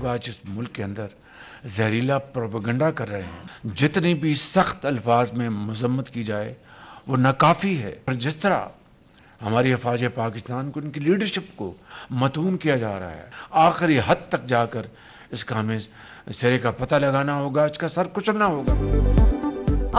आज इस मुल्क के अंदर जहरीला प्रोपेगेंडा कर रहे हैं। जितनी भी सख्त अल्फाज में मजम्मत की जाए वो नाकाफ़ी है। और जिस तरह हमारी हिफाज पाकिस्तान को, उनकी लीडरशिप को मतून किया जा रहा है, आखिरी हद तक जाकर इसका हमें सिरे का पता लगाना होगा, इसका सर कुचलना होगा।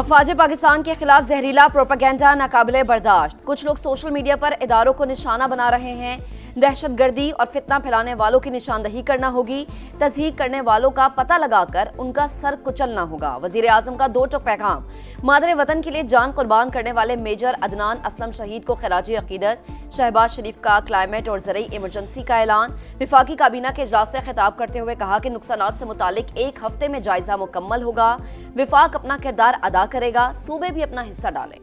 अफवाज पाकिस्तान के खिलाफ जहरीला प्रोपेगेंडा नाकाबिले बर्दाश्त। कुछ लोग सोशल मीडिया पर इदारों को निशाना बना रहे हैं। दहशतगर्दी और फितना फैलाने वालों की निशानदही करना होगी। तस्हीक करने वालों का पता लगाकर उनका सर कुचलना होगा। वजीर आजम का दो टोक पैगाम। मादरे वतन के लिए जान कुर्बान करने वाले मेजर अदनान असलम शहीद को खिराजी अकीदत। शहबाज शरीफ का क्लाइमेट और ज़रई इमरजेंसी का ऐलान। विफाकी काबीना के इजलास से खिताब करते हुए कहा कि नुकसानात से मुतालिक 1 हफ्ते में जायजा मुकम्मल होगा। विफाक अपना किरदार अदा करेगा, सूबे भी अपना हिस्सा डालें।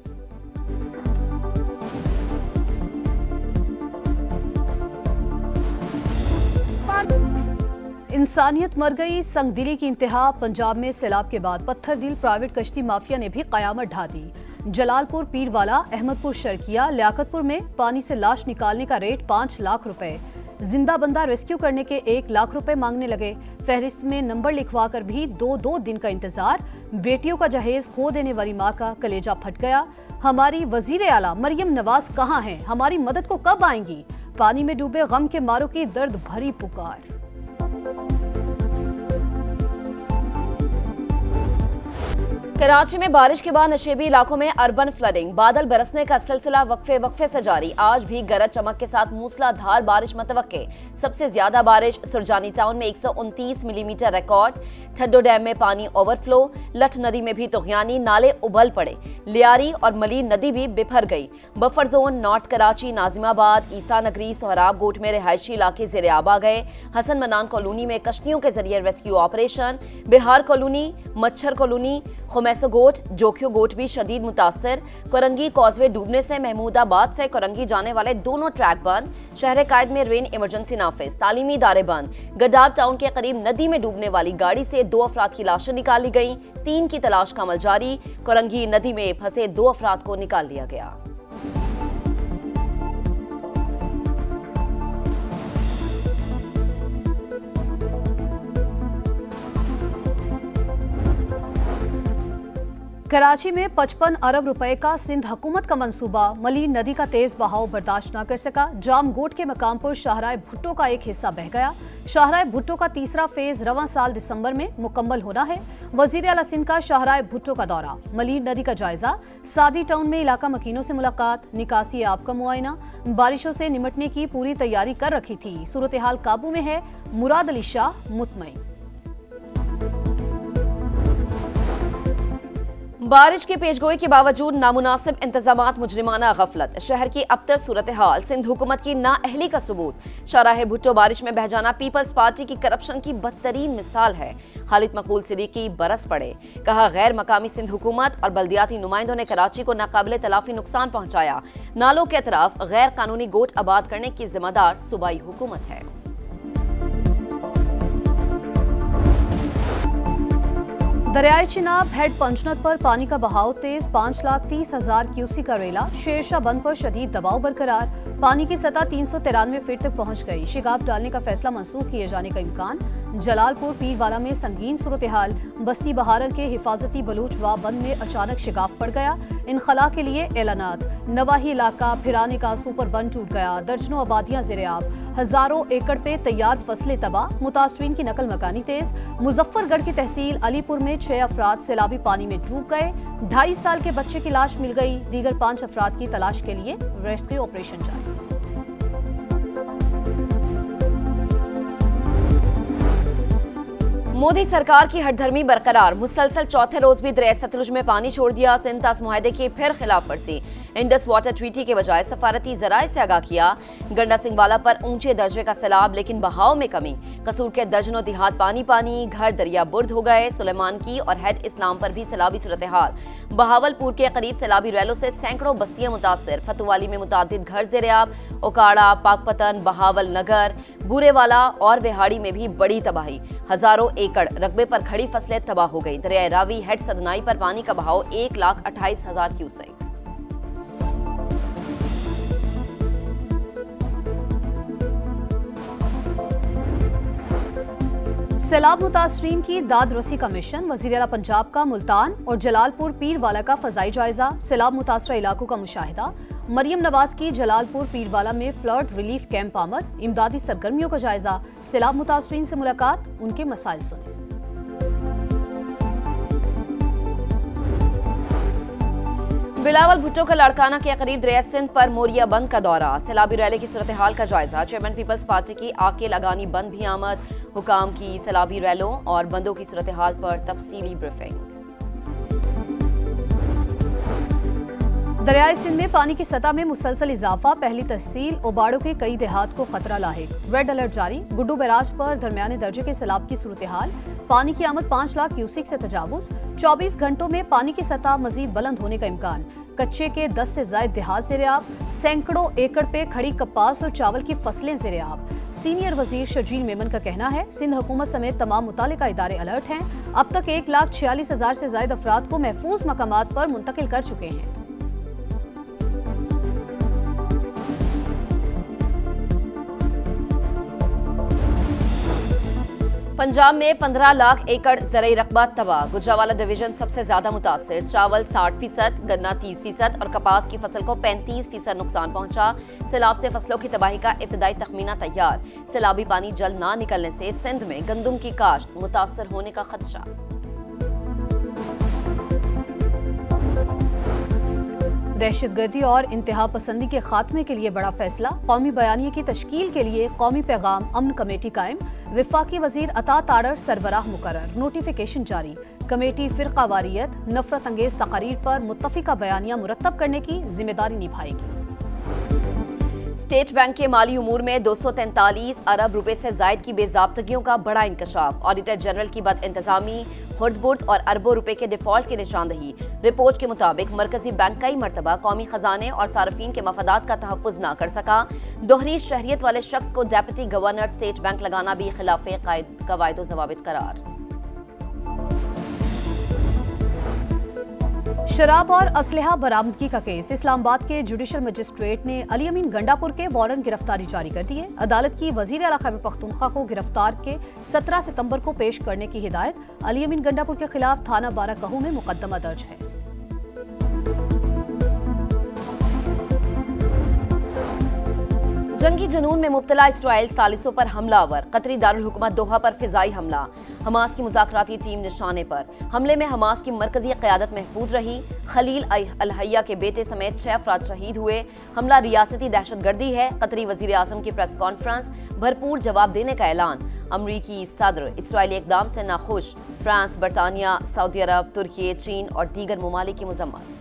इंसानियत मर गई, संगदिली की इंतहा। पंजाब में सैलाब के बाद पत्थर दिल प्राइवेट कश्ती माफिया ने भी कयामत ढा दी। जलालपुर, पीरवाला, अहमदपुर शर्किया, लियाकतपुर में पानी से लाश निकालने का रेट 5 लाख रुपए। जिंदा बंदा रेस्क्यू करने के 1 लाख रुपए मांगने लगे। फहरिस्त में नंबर लिखवा कर भी 2 दिन का इंतजार। बेटियों का जहेज खो देने वाली माँ का कलेजा फट गया। हमारी वजीर आला मरियम नवाज कहाँ हैं? हमारी मदद को कब आएंगी? पानी में डूबे गम के मारों की दर्द भरी पुकार। कराची में बारिश के बाद नशेबी इलाकों में अर्बन फ्लडिंग। बादल बरसने का सिलसिला वक्फे से जारी। आज भी गरज चमक के साथ मूसलाधार बारिश मतवक्के। सबसे ज्यादा बारिश सुरजानी टाउन में 129 मिलीमीटर रिकॉर्ड। ठड्डो डैम में पानी ओवरफ्लो। लठ नदी में भी तुगयानी, नाले उबल पड़े। लियारी और मलीन नदी भी बिफर गई। Buffer zone North Karachi, Nazimabad, Isa Nagri, Sohrab गोट में रिहायशी इलाके ज़ेरे आब आ गए। हसन मनान कॉलोनी में कश्तियों के जरिए रेस्क्यू ऑपरेशन। बिहार कॉलोनी, मच्छर कॉलोनी, खुमैसो गोट, जोखियो गोट भी शदीद मुतासर। कोरंगी कॉजवे डूबने से महमूदाबाद से कोरंगी जाने वाले दोनों ट्रैक बंद। शहर कायद में रेन इमरजेंसी नाफिज। तालीमी इदारे बंद। गडाब टाउन के करीब नदी में डूबने वाली गाड़ी से 2 अफराद की लाशें निकाली गई। 3 की तलाश का अमल जारी। कोरंगी नदी में फंसे 2 अफराद को निकाल लिया गया। कराची में 55 अरब रुपए का सिंध हुकूमत का मंसूबा। मलीन नदी का तेज बहाव बर्दाश्त न कर सका। जामगोट के मकाम पर शाहराह भुट्टो का एक हिस्सा बह गया। शाहराह भुट्टो का तीसरा फेज रवां साल दिसंबर में मुकम्मल होना है। वजीर आला सिंध का शाहराह भुट्टो का दौरा। मलीन नदी का जायजा। सादी टाउन में इलाका मकीनों से मुलाकात। निकासी आब का मुआयना। बारिशों से निमटने की पूरी तैयारी कर रखी थी। सूरत हाल काबू में है। मुराद अली शाह मुतमईन। बारिश की पेशगोई के बावजूद नामुनासिब इंतजामात, मुजरिमाना गफलत। शहर की अबतर सूरत हाल सिंध हुकूमत की नाअहली का सबूत। शाहराह भुट्टो बारिश में बह जाना पीपल्स पार्टी की करप्शन की बदतरीन मिसाल है। खालिद मकबूल सिद्दीकी बरस पड़े। कहा गैर मकामी सिंध हुकूमत और बल्दियाती नुमाइंदों ने कराची को नाकाबिले तलाफी नुकसान पहुंचाया। नालों के अतराफ गैर कानूनी गोट आबाद करने की जिम्मेदार सूबाई हुकूमत है। दरियाई चिनाब हेड पंचनद पर पानी का बहाव तेज। 5,30,000 क्यूसी का रेला। शेरशाह बंद पर शदीद दबाव बरकरार। पानी की सतह 393 फीट तक पहुंच गई। शिगाफ डालने का फैसला मंसूख किए जाने का इम्कान। जलालपुर, पीरवाला में संगीन सूरत हाल। बस्ती बहारल के हिफाजती बलूच वा बंद में अचानक शिगाफ पड़ गया। इनखला के लिए एलानात। नवाही इलाका फिराने का सुपर बंद टूट गया। दर्जनों आबादियां ज़ेरे-आब। हजारों एकड़ पे तैयार फसलें तबाह। मुतासरीन की नकल मकानी तेज। मुजफ्फरगढ़ की तहसील अलीपुर में 6 अफराद सैलाबी पानी में डूब गए। 2.5 साल के बच्चे की लाश मिल गई। दीगर 5 अफराद की तलाश के लिए रेस्क्यू ऑपरेशन जारी। मोदी सरकार की हठधर्मी बरकरार। मुसलसल चौथे रोज भी दरिया सतलुज में पानी छोड़ दिया। सिंध तास मुआहदे की फिर खिलाफ वर्जी। इंडस वाटर ट्रीटी के बजाय सफारती जराए से आगाह किया। गंडा सिंहवाला पर ऊंचे दर्जे का सैलाब, लेकिन बहाव में कमी। कसूर के दर्जनों देहात पानी पानी। घर दरिया बुर्द हो गए। सुलेमान की और हेड इस्लाम पर भी सैलाबी सूरत हाल। बहावलपुर के करीब सैलाबी रैलों से सैकड़ों बस्तियां मुतासर। फतुवाली में मुतादिद घर ज़ेरे-आब। ओकाड़ा, पाकपतन, बहावल नगर, बूरेवाला और वेहाड़ी में भी बड़ी तबाही। हजारों एकड़ रकबे पर खड़ी फसलें तबाह हो गई। दरिया रावी हेड सदनाई पर पानी का बहाव 1,28,000 क्यूसेक। सैलाब मुतासरीन की दाद रसी का मिशन, वज़ीर आला पंजाब का मुल्तान और जलालपुर पीरवाला का फजाई जायजा, सैलाब मुतासरा इलाकों का मुशाहिदा। मरियम नवाज की जलालपुर पीरवाला में फ्लड रिलीफ कैंप आमद, इमदादी सरगर्मियों का जायजा, सैलाब मुतासरीन से मुलाकात, उनके मसाइल सुने। बिलावल भुट्टो का लाड़काना के करीब दरिया सिंध पर मोरिया बंद का दौरा, सैलाबी रैली की सूरत हाल का जायजा, चेयरमैन पीपल्स पार्टी की आके लगानी बंद भी आमद, हुकाम की सैलाबी रैलों और बंदों की सूरत हाल पर तफसीली ब्रीफिंग। दरियाए सिंध में पानी की सतह में मुसलसल इजाफा, पहली तहसील ओबाड़ो के कई देहात को खतरा लाहिक, रेड अलर्ट जारी, गुड्डू बैराज पर दरमियाने दर्जे के सैलाब की सूरत हाल, पानी की आमद 5 लाख क्यूसिक से तजावुज, 24 घंटों में पानी की सतह मजीद बुलंद होने का इम्कान, कच्चे के 10 से ज्यादा देहात ज़ेर-ए-आब, सैकड़ों एकड़ पे खड़ी कपास और चावल की फसलें ज़ेर-ए-आब। सीनियर वजीर शर्जील मेमन का कहना है सिंध हुकूमत समेत तमाम मुतालिका इदारे अलर्ट हैं, अब तक 1,46,000 से ज्यादा अफराद को महफूज मकामात पर मुंतकिल कर चुके हैं। पंजाब में 15 लाख एकड़ ज़रई रकबा तबाह, गुजरावाला डिवीजन सबसे ज्यादा मुतासिर, चावल 60%, गन्ना 30% और कपास की फसल को 35% नुकसान पहुंचा। सैलाब से फसलों की तबाही का इब्तदाई तखमीना तैयार, सैलाबी पानी जल्द ना निकलने से सिंध में गंदम की काश्त मुतासर होने का खदशा। दहशतगर्दी और इंतहा पसंदी के खात्मे के लिए बड़ा फैसला, कौमी बयानिए की तश्कील के लिए कौमी पैगाम अमन कमेटी कायम, विफाकी वजीर अता तारर सरबराह मुकर्रर, नोटिफिकेशन जारी, कमेटी फिरका वारियत, नफरत अंगेज तकारीर पर मुत्तफिका बयानिया मुरत्तब करने की जिम्मेदारी निभाएगी। स्टेट बैंक के माली उमूर में 243 अरब रुपए से जायद की बेजाब्तगियों का बड़ा इंकशाफ, ऑडिटर जनरल की बद इंतजामी, हुर्दबुर्द और अरबों रुपए के डिफॉल्ट की निशानदही। रिपोर्ट के मुताबिक मरकजी बैंक कई मरतबा कौमी खजाने और सार्फिन के मफादात का तहफ़्फ़ुज़ न कर सका। दोहरी शहरियत वाले शख्स को डेप्यूटी गवर्नर स्टेट बैंक लगाना भी खिलाफ कवायद ज़वाबित करार। शराब और असलहा बरामदगी का केस, इस्लामाबाद के जुडिशल मजिस्ट्रेट ने अली अमीन गंडापुर के वारंट गिरफ्तारी जारी कर दी है। अदालत की वजीर आला खैबर पख्तूनख्वा को गिरफ्तार के 17 सितंबर को पेश करने की हिदायत। अली अमीन गंडापुर के खिलाफ थाना 12 कहू में मुकदमा दर्ज है। जंगी जुनून में मुब्तला इसराइल सालिसों पर हमलावर, कतरी दारुल हुकूमत दोहा पर फिजाई हमला, हमास की मुज़ाकराती टीम निशाने पर। हमले में हमास की मरकजी क़यादत महफूज रही, खलील अल हैया के बेटे समेत 6 अफराद शहीद हुए। हमला रियासती दहशतगर्दी है, कतरी वज़ीर आज़म की प्रेस कॉन्फ्रेंस, भरपूर जवाब देने का ऐलान। अमरीकी सदर इसराइली इक़दाम से नाखुश, फ्रांस, बरतानिया, सऊदी अरब, तुर्की, चीन और दीगर ममालिक की मज़म्मत।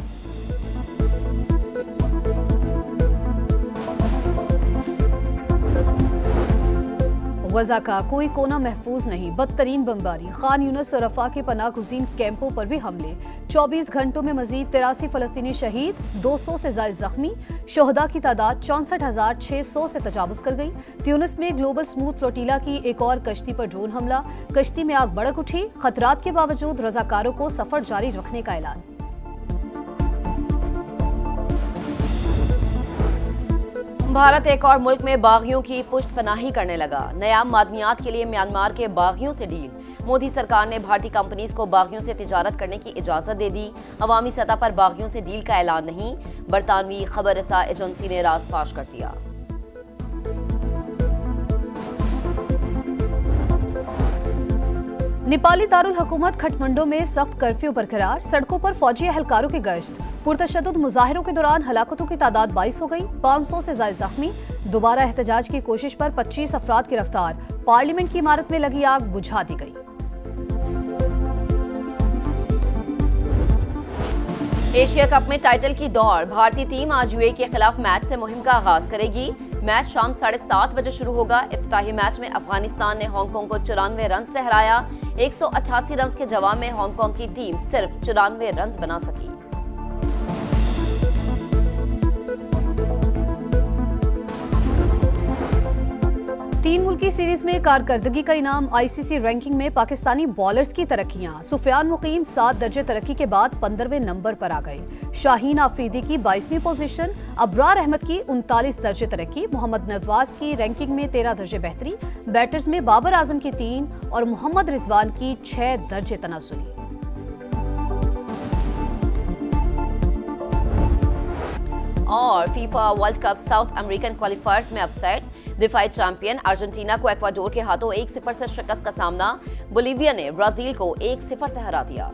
गजा का कोई कोना महफूज नहीं, बदतरीन बमबारी, खान यूनस और रफा के पनाह गुज़ीन कैंपों पर भी हमले। 24 घंटों में मजीद 83 फलस्तीनी शहीद, 200 से ज्यादा जख्मी, शोहदा की तादाद 64,600 से तजावुज कर गई। ट्यूनिस में ग्लोबल स्मूथ फ्लोटीला की एक और कश्ती पर ड्रोन हमला, कश्ती में आग भड़क उठी, खतरात के बावजूद रजाकारों को सफर जारी रखने का ऐलान। भारत एक और मुल्क में बागियों की पुष्ट पनाही करने लगा, नया मादनियात के लिए म्यांमार के बागियों से डील। मोदी सरकार ने भारतीय कंपनीज को बागियों से तिजारत करने की इजाजत दे दी, अवामी सतह पर बागियों से डील का ऐलान नहीं, बरतानवी खबर रसा एजेंसी ने राज फाश कर दिया। नेपाली दारुल हुकूमत खटमंडो में सख्त कर्फ्यू बरकरार, सड़कों पर फौजी एहलकारों की गश्त। पुरतशद्दुद मुजाहिरों के दौरान हलाकतों की तादाद 22 हो गई, 500 से ज्यादा जख्मी। दोबारा एहतजाज की कोशिश पर 25 अफराद गिरफ्तार, पार्लियामेंट की इमारत में लगी आग बुझा दी गई। एशिया कप में टाइटल की दौड़, भारतीय टीम आज यूएई के खिलाफ मैच से मुहिम का आगाज करेगी। मैच शाम 7:30 बजे शुरू होगा। इफ्तिताही मैच में अफगानिस्तान ने हांगकांग को 94 रन से हराया। 188 रन के जवाब में हांगकांग की टीम सिर्फ 94 रन बना सकी। तीन मुल्की सीरीज में कारकर्दगी का इनाम। आईसीसी रैंकिंग में पाकिस्तानी बॉलर्स की तरक्कियां। सुफियान मुकीम 7 दर्जे तरक्की के बाद 15वें नंबर पर आ गए। शाहीन आफरीदी की 22वीं पोजीशन। अबरार अहमद की 39 दर्जे तरक्की। मोहम्मद नवाज की रैंकिंग में 13 दर्जे बेहतरी। बैटर्स में बाबर आजम की 3 और मोहम्मद रिजवान की 6 दर्जे तनाजुली। और FIFA world cup south American क्वालिफायर्स में अपसेट्स। दिफाई चैंपियन अर्जेंटीना को इक्वाडोर के हाथों 1-0 से शिकस्त का सामना। बोलीविया ने ब्राजील को 1-0 से हरा दिया।